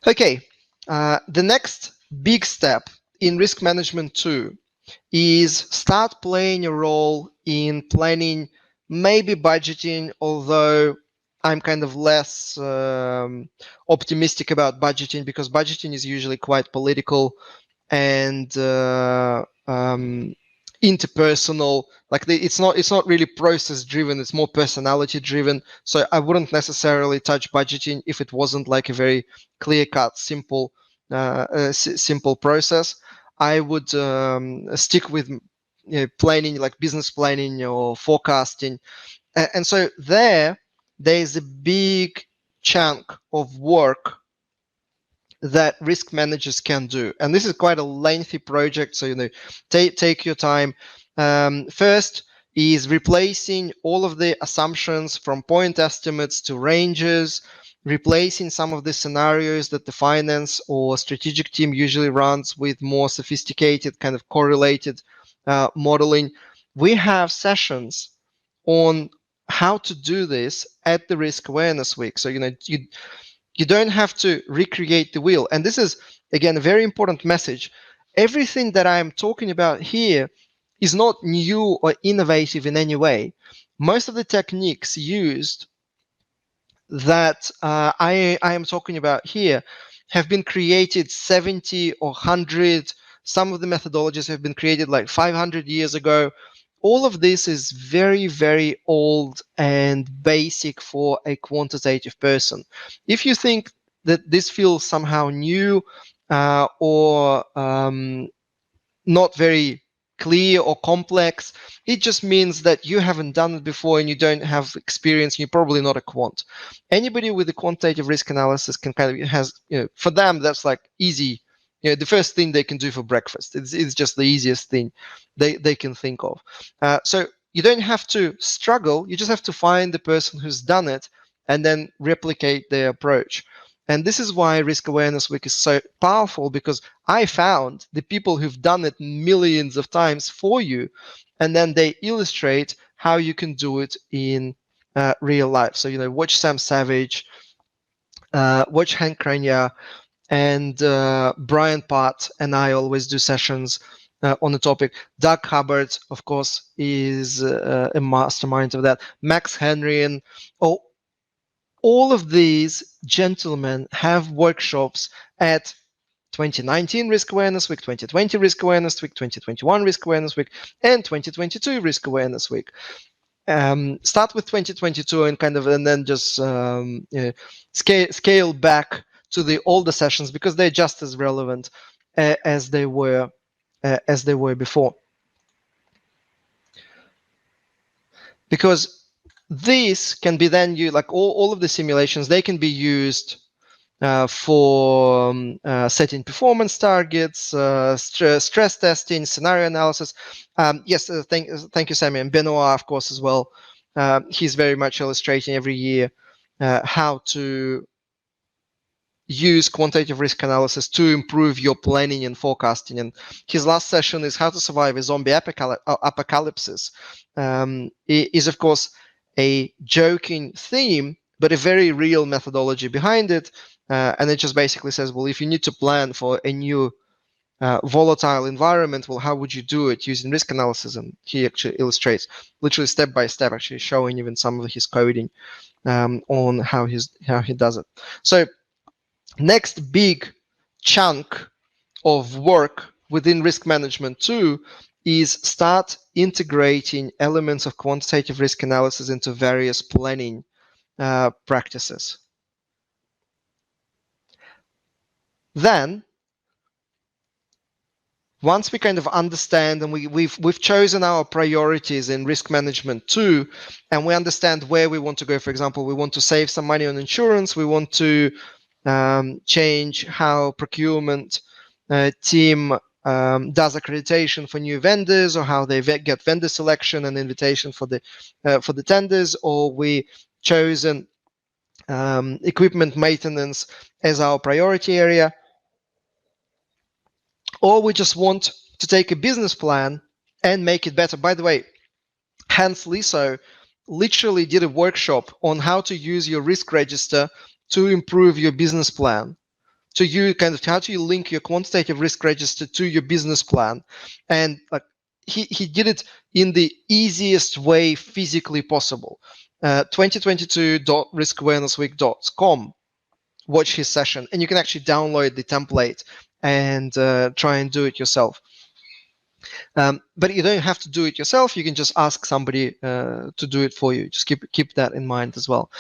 Okay, the next big step in risk management too is start playing a role in planning, maybe budgeting, although I'm kind of less optimistic about budgeting because budgeting is usually quite political and interpersonal. Like it's not really process driven, it's more personality driven. So I wouldn't necessarily touch budgeting if it wasn't like a very clear cut simple process. I would stick with planning, like business planning or forecasting. And so there's a big chunk of work that risk managers can do. And this is quite a lengthy project, so take your time. First is replacing all of the assumptions from point estimates to ranges, replacing some of the scenarios that the finance or strategic team usually runs with more sophisticated kind of correlated modeling. We have sessions on how to do this at the Risk Awareness Week. So you don't have to recreate the wheel. And this is, again, a very important message. Everything that I'm talking about here is not new or innovative in any way. Most of the techniques used that I am talking about here have been created 70 or 100. Some of the methodologies have been created like 500 years ago. All of this is very, very old and basic for a quantitative person. If you think that this feels somehow new or not very clear or complex, it just means that you haven't done it before and you don't have experience. You're probably not a quant. Anybody with a quantitative risk analysis can kind of for them that's like easy. The first thing they can do for breakfast. It's just the easiest thing they can think of. So you don't have to struggle. You just have to find the person who's done it and then replicate their approach. And this is why Risk Awareness Week is so powerful, because I found the people who've done it millions of times for you, and then they illustrate how you can do it in real life. So, watch Sam Savage, watch Hank Krania, and Brian Part and I always do sessions on the topic. Doug Hubbard, of course, is a mastermind of that. Max Henry, all of these gentlemen have workshops at 2019 Risk Awareness Week, 2020 Risk Awareness Week, 2021 Risk Awareness Week, and 2022 Risk Awareness Week. Start with 2022 and then just scale back to the older sessions because they're just as relevant as they were before. Because this can be then like all of the simulations, they can be used for setting performance targets, stress testing, scenario analysis. Yes, thank you, Sammy, and Benoit, of course, as well. He's very much illustrating every year how to use quantitative risk analysis to improve your planning and forecasting. And his last session is how to survive a zombie apocalypse. Is, of course, a joking theme, but a very real methodology behind it. And it just basically says, well, if you need to plan for a new volatile environment, well, how would you do it using risk analysis? And he actually illustrates literally step by step, actually showing even some of his coding on how he does it. So next big chunk of work within risk management too is start integrating elements of quantitative risk analysis into various planning practices. Then, once we kind of understand and we've chosen our priorities in risk management too, and we understand where we want to go, for example, we want to save some money on insurance, we want to change how procurement team does accreditation for new vendors, or how they get vendor selection and invitation for the tenders, or we chosen equipment maintenance as our priority area, or we just want to take a business plan and make it better. By the way, Hans Liso literally did a workshop on how to use your risk register to improve your business plan. So you kind of, how do you link your quantitative risk register to your business plan? And like he did it in the easiest way physically possible. 2022.riskawarenessweek.com. Watch his session, and you can actually download the template and try and do it yourself. But you don't have to do it yourself. You can just ask somebody to do it for you. Just keep that in mind as well.